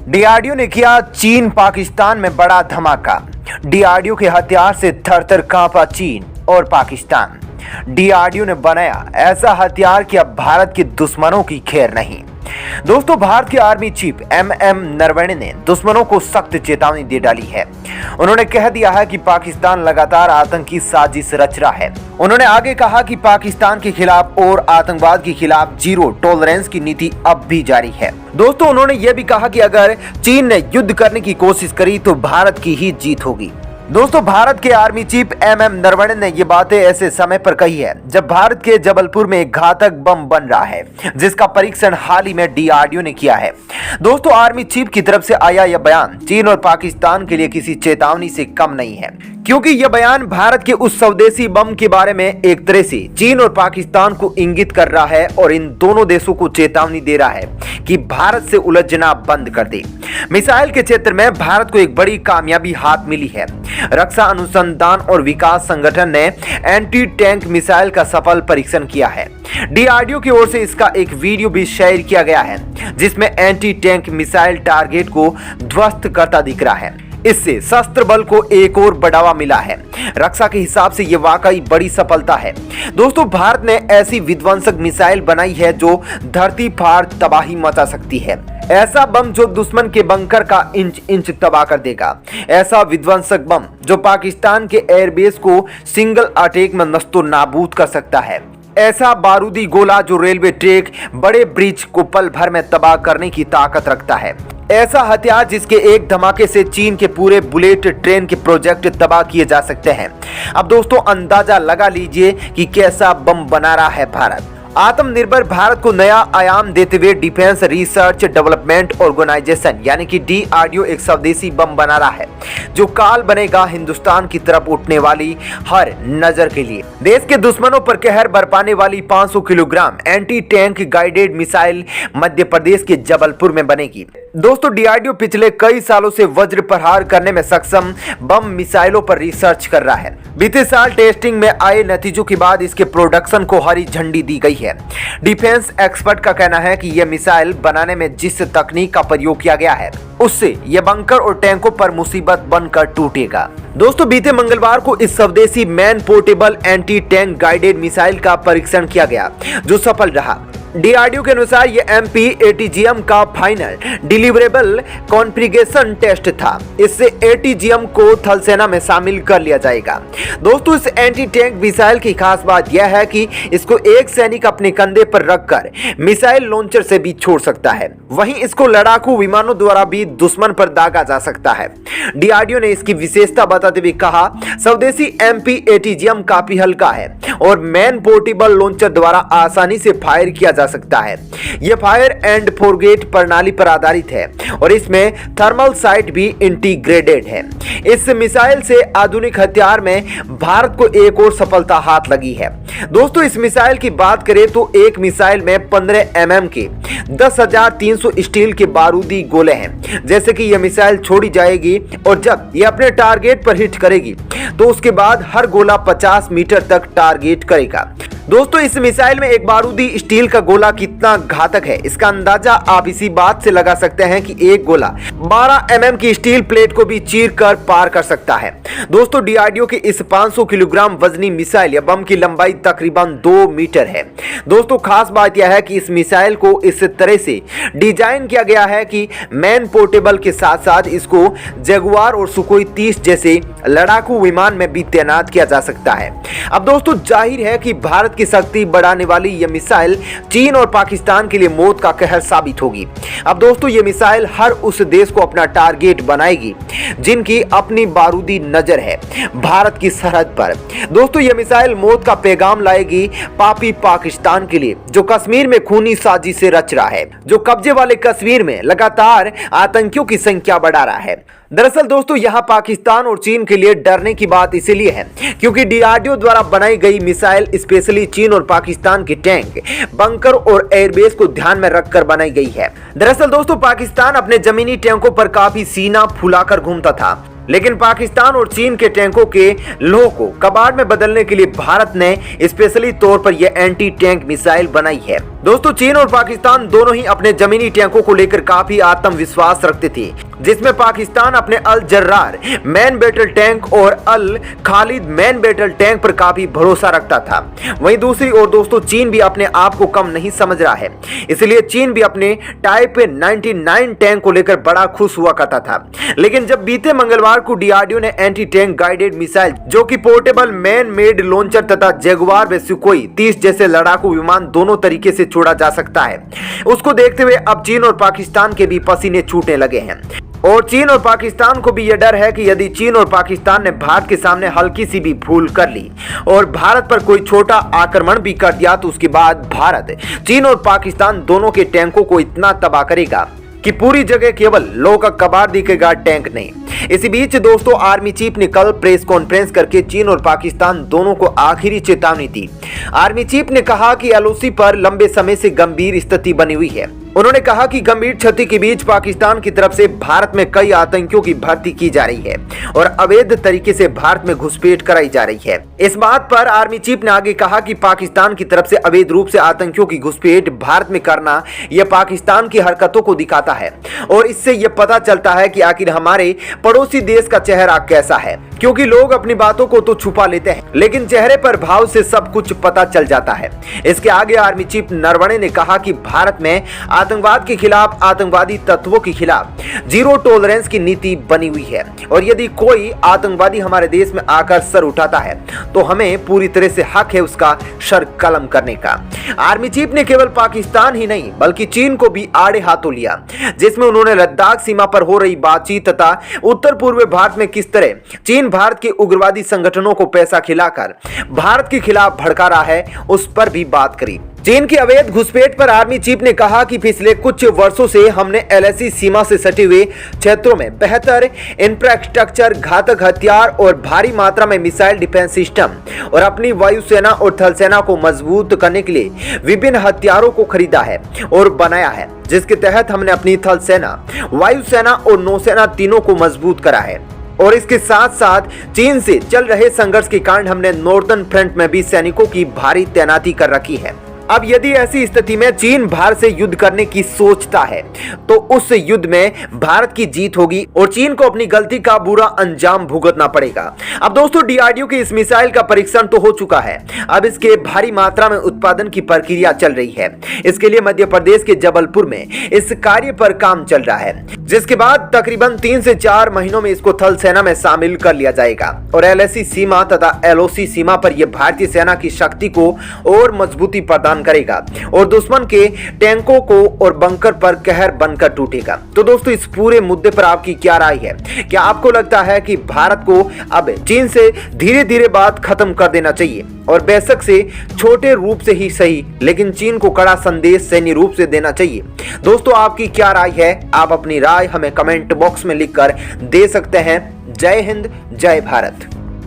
DRDO ने किया चीन पाकिस्तान में बड़ा धमाका। डीआरडीओ के हथियार से थर-थर कांपा चीन और पाकिस्तान। डीआरडीओ ने बनाया ऐसा हथियार कि अब भारत के दुश्मनों की खैर नहीं। दोस्तों, भारत के आर्मी चीफ एमएम नरवणे ने दुश्मनों को सख्त चेतावनी दे डाली है। उन्होंने कह दिया है कि पाकिस्तान लगातार आतंकी साजिश रच रहा है। उन्होंने आगे कहा कि पाकिस्तान के खिलाफ और आतंकवाद के खिलाफ जीरो टॉलरेंस की नीति अब भी जारी है। दोस्तों, उन्होंने यह भी कहा कि अगर चीन ने युद्ध करने की कोशिश करी तो भारत की ही जीत होगी। दोस्तों, भारत के आर्मी चीफ एमएम नरवणे ने ये बातें ऐसे समय पर कही है जब भारत के जबलपुर में एक घातक बम बन रहा है, जिसका परीक्षण हाल ही में डीआरडीओ ने किया है। दोस्तों, आर्मी चीफ की तरफ से आया यह बयान चीन और पाकिस्तान के लिए किसी चेतावनी से कम नहीं है, क्योंकि यह बयान भारत के उस स्वदेशी बम के बारे में एक तरह से चीन और पाकिस्तान को इंगित कर रहा है और इन दोनों देशों को चेतावनी दे रहा है कि भारत से उलझना बंद कर दे। मिसाइल के क्षेत्र में भारत को एक बड़ी कामयाबी हाथ मिली है। रक्षा अनुसंधान और विकास संगठन ने एंटी टैंक मिसाइल का सफल परीक्षण किया है। डीआरडीओ की ओर से इसका एक वीडियो भी शेयर किया गया है, जिसमें एंटी टैंक मिसाइल टारगेट को ध्वस्त करता दिख रहा है। इससे शस्त्र बल को एक और बढ़ावा मिला है। रक्षा के हिसाब से यह वाकई बड़ी सफलता है। दोस्तों, भारत ने ऐसी विध्वंसक मिसाइल बनाई है जो धरती फाड़ तबाही मचा सकती है। ऐसा बम जो दुश्मन के बंकर का इंच इंच तबाह कर देगा। ऐसा विध्वंसक बम जो पाकिस्तान के एयरबेस को सिंगल अटैक में नस्तो नाबूद कर सकता है। ऐसा बारूदी गोला जो रेलवे ट्रैक, बड़े ब्रिज को पल भर में तबाह करने की ताकत रखता है। ऐसा हथियार जिसके एक धमाके से चीन के पूरे बुलेट ट्रेन के प्रोजेक्ट तबाह किए जा सकते हैं। अब दोस्तों, अंदाजा लगा लीजिए कि कैसा बम बना रहा है भारत। आत्मनिर्भर भारत को नया आयाम देते हुए डिफेंस रिसर्च डेवलपमेंट ऑर्गेनाइजेशन यानी कि डीआरडीओ एक स्वदेशी बम बना रहा है जो काल बनेगा हिंदुस्तान की तरफ उठने वाली हर नजर के लिए। देश के दुश्मनों पर कहर बरपाने वाली 500 kilogram anti tank guided missile Madhya Pradesh के जबलपुर में बनेगी। दोस्तों, डीआरडीओ पिछले कई सालों से वज्र प्रहार करने में सक्षम बम मिसाइलों पर रिसर्च कर रहा है। बीते साल टेस्टिंग में आए नतीजों के बाद इसके प्रोडक्शन को हरी झंडी दी गई है। डिफेंस एक्सपर्ट का कहना है कि यह मिसाइल बनाने में जिस तकनीक का प्रयोग किया गया है उससे यह बंकर और टैंकों पर मुसीबत बनकर टूटेगा। दोस्तों, बीते मंगलवार को इस स्वदेशी man portable anti tank guided missile का परीक्षण किया गया जो सफल रहा। डीआरडीओ के अनुसार यह एमपी-एटीजीएम का फाइनल डिलीवरेबल कॉन्फ़िगरेशन टेस्ट था। इससे एटीजीएम को थल सेना में शामिल कर लिया जाएगा। दोस्तों, इस एंटी टैंक मिसाइल की खास बात यह है कि इसको एक सैनिक अपने कंधे पर रखकर मिसाइल लॉन्चर से भी छोड़ सकता है। वहीं इसको लड़ाकू विमानों द्वारा भी दुश्मन पर दागा जा सकता है। डीआरडीओ ने इसकी विशेषता बताते हुए कहा, स्वदेशी एमपी-एटीजीएम काफी हल्का है और मैन पोर्टेबल लॉन्चर द्वारा आसानी से फायर किया जा सकता है। यह फायर एंड फोरगेट प्रणाली पर आधारित है और इसमें थर्मल साइट भी इंटीग्रेटेड है। इस मिसाइल से आधुनिक हथियार में भारत को एक और सफलता हाथ लगी है। दोस्तों, इस मिसाइल की बात करें तो एक मिसाइल में 15 mm के 10,300 स्टील के बारूदी गोले हैं। जैसे कि यह मिसाइल छोड़ी जाएगी और जब यह अपने टारगेट पर हिट करेगी तो उसके बाद हर गोला 50 मीटर तक टारगेट करेगा। दोस्तों, इस मिसाइल में एक बारूदी स्टील का गोला कितना घातक है इसका अंदाजा आप इसी बात से लगा सकते हैं कि एक गोला 12 mm की स्टील प्लेट को भी चीर कर पार कर सकता है। दोस्तों, डीआरडीओ के इस 500 किलोग्राम वजनी मिसाइल या बम की लंबाई तकरीबन 2 मीटर है। दोस्तों, खास बात यह है कि इस मिसाइल को इस तरह से डिजाइन किया गया है कि मैन पोर्टेबल के साथ साथ इसको जगुआर और सुखोई 30 जैसे लड़ाकू विमान में भी तैनात किया जा सकता है। अब दोस्तों, जाहिर है कि भारत की शक्ति बढ़ाने वाली यह मिसाइल चीन और पाकिस्तान के लिए मौत का कहर साबित होगी। अब दोस्तों, यह मिसाइल हर उस देश को अपना टारगेट बनाएगी जिनकी अपनी बारूदी नजर है भारत की सरहद पर। दोस्तों, यह मिसाइल मौत का पैगाम लाएगी पापी पाकिस्तान के लिए जो कश्मीर में खूनी साजिशें रच रहा है, जो कब्जे वाले कश्मीर में लगातार आतंकियों की संख्या बढ़ा रहा है। दरअसल दोस्तों, यहाँ पाकिस्तान और चीन के लिए डरने की बात इसीलिए है क्योंकि डीआरडीओ द्वारा बनाई गई मिसाइल स्पेशली चीन और पाकिस्तान के टैंक, बंकर और एयरबेस को ध्यान में रखकर बनाई गई है। दरअसल दोस्तों, पाकिस्तान अपने जमीनी टैंकों पर काफी सीना फुलाकर घूमता था, लेकिन पाकिस्तान और चीन के टैंकों के लोह को कबाड़ में बदलने के लिए भारत ने स्पेशली तौर पर यह एंटी टैंक मिसाइल बनाई है। दोस्तों चीन और पाकिस्तान दोनों ही अपने जमीनी टैंकों को लेकर काफी आत्मविश्वास रखते थे, जिसमें पाकिस्तान अपने अल जर्रार मैन बैटल टैंक और अल खालिद मैन बैटल टैंक पर काफी भरोसा रखता था। वहीं दूसरी ओर दोस्तों चीन भी अपने आप को कम नहीं समझ रहा है, इसलिए चीन भी अपने टाइप 99 टैंक को लेकर बड़ा खुश हुआ करता था। लेकिन जब बीते मंगलवार को डीआरडीओ ने एंटी टैंक गाइडेड मिसाइल जो कि पोर्टेबल मैन मेड लॉन्चर तथा जगुआर व सुखोई 30 जैसे लड़ाकू विमान दोनों तरीके से छोड़ा जा सकता है, उसको देखते हुए अब चीन और पाकिस्तान के भी पसीने छूटने लगे हैं। और चीन और पाकिस्तान को भी यह डर है कि यदि चीन और पाकिस्तान ने भारत के सामने हल्की सी भी भूल कर ली और भारत पर कोई छोटा आक्रमण भी कर दिया, तो उसके बाद भारत चीन और पाकिस्तान दोनों के टैंकों को इतना तबाह करेगा कि पूरी जगह केवल लोह का कबाड़ दिखेगा, टैंक नहीं। इसी बीच दोस्तों आर्मी चीफ ने कल प्रेस कॉन्फ्रेंस करके चीन और पाकिस्तान दोनों को आखिरी चेतावनी दी। आर्मी चीफ ने कहा कि एलओसी पर लंबे समय से गंभीर स्थिति बनी हुई है। उन्होंने कहा कि गंभीर क्षति के बीच पाकिस्तान की तरफ से भारत में कई आतंकियों की भर्ती की जा रही है और अवैध तरीके से भारत में घुसपैठ कराई जा रही है। इस बात पर आर्मी चीफ ने आगे कहा कि पाकिस्तान की तरफ से अवैध रूप से आतंकियों की घुसपैठ भारत में करना यह पाकिस्तान की हरकतों को दिखाता है और इससे यह पता चलता है कि आखिर हमारे पड़ोसी देश का चेहरा कैसा है, क्योंकि लोग अपनी बातों को तो छुपा लेते हैं लेकिन चेहरे पर भाव से सब कुछ पता चल जाता है। इसके आगे आर्मी चीफ नरवणे ने कहा कि भारत में आतंकवाद के खिलाफ, आतंकवादी तत्वों के खिलाफ जीरो टॉलरेंस की नीति बनी हुई है और यदि कोई आतंकवादी हमारे देश में आकर सर उठाता है तो हमें पूरी तरह से हक है उसका सर कलम करने का। आर्मी चीफ ने केवल पाकिस्तान ही नहीं बल्कि चीन को भी आड़े हाथों लिया, जिसमें उन्होंने लद्दाख सीमा पर हो रही बातचीत तथा उत्तर पूर्व भारत में किस तरह चीन भारत के उग्रवादी संगठनों को पैसा खिलाकर भारत के खिलाफ भड़का रहा है उस पर भी बात करी। चीन की अवैध घुसपैठ पर आर्मी चीफ ने कहा कि पिछले कुछ वर्षों से हमने एलएसी सीमा से सटे हुए क्षेत्रों में बेहतर इंफ्रास्ट्रक्चर, घातक हथियार और भारी मात्रा में मिसाइल डिफेंस सिस्टम और अपनी वायुसेना और थल सेना को मजबूत करने के लिए विभिन्न हथियारों को खरीदा है और बनाया है, जिसके तहत हमने अपनी थल सेना, वायुसेना और नौसेना तीनों को मजबूत करा है। और इसके साथ साथ चीन से चल रहे संघर्ष के कारण हमने नॉर्दर्न फ्रंट में भी सैनिकों की भारी तैनाती कर रखी है। अब यदि ऐसी स्थिति में चीन भारत से युद्ध करने की सोचता है तो उस युद्ध में भारत की जीत होगी और चीन को अपनी गलती का बुरा अंजाम भुगतना पड़ेगा। अब दोस्तों डीआरडीओ की इस मिसाइल का परीक्षण तो हो चुका है, अब इसके भारी मात्रा में उत्पादन की प्रक्रिया चल रही है। इसके लिए मध्य प्रदेश के जबलपुर में इस कार्य पर काम चल रहा है, जिसके बाद तकरीबन 3 से 4 महीनों में इसको थल सेना में शामिल कर लिया जाएगा और एलएसी सीमा तथा एलओसी सीमा पर यह भारतीय सेना की शक्ति को और मजबूती प्रदान करेगा और दुश्मन के टैंकों को और बंकर पर कहर बनकर टूटेगा। तो दोस्तों इस पूरे मुद्दे पर आपकी क्या राय है? क्या आपको लगता है कि भारत को अब चीन से धीरे धीरे बात खत्म कर देना चाहिए और बेशक से छोटे रूप से ही सही लेकिन चीन को कड़ा संदेश सैन्य रूप से देना चाहिए? दोस्तों आपकी क्या राय है? आप अपनी राय हमें कमेंट बॉक्स में लिखकर दे सकते हैं। जय हिंद, जय भारत।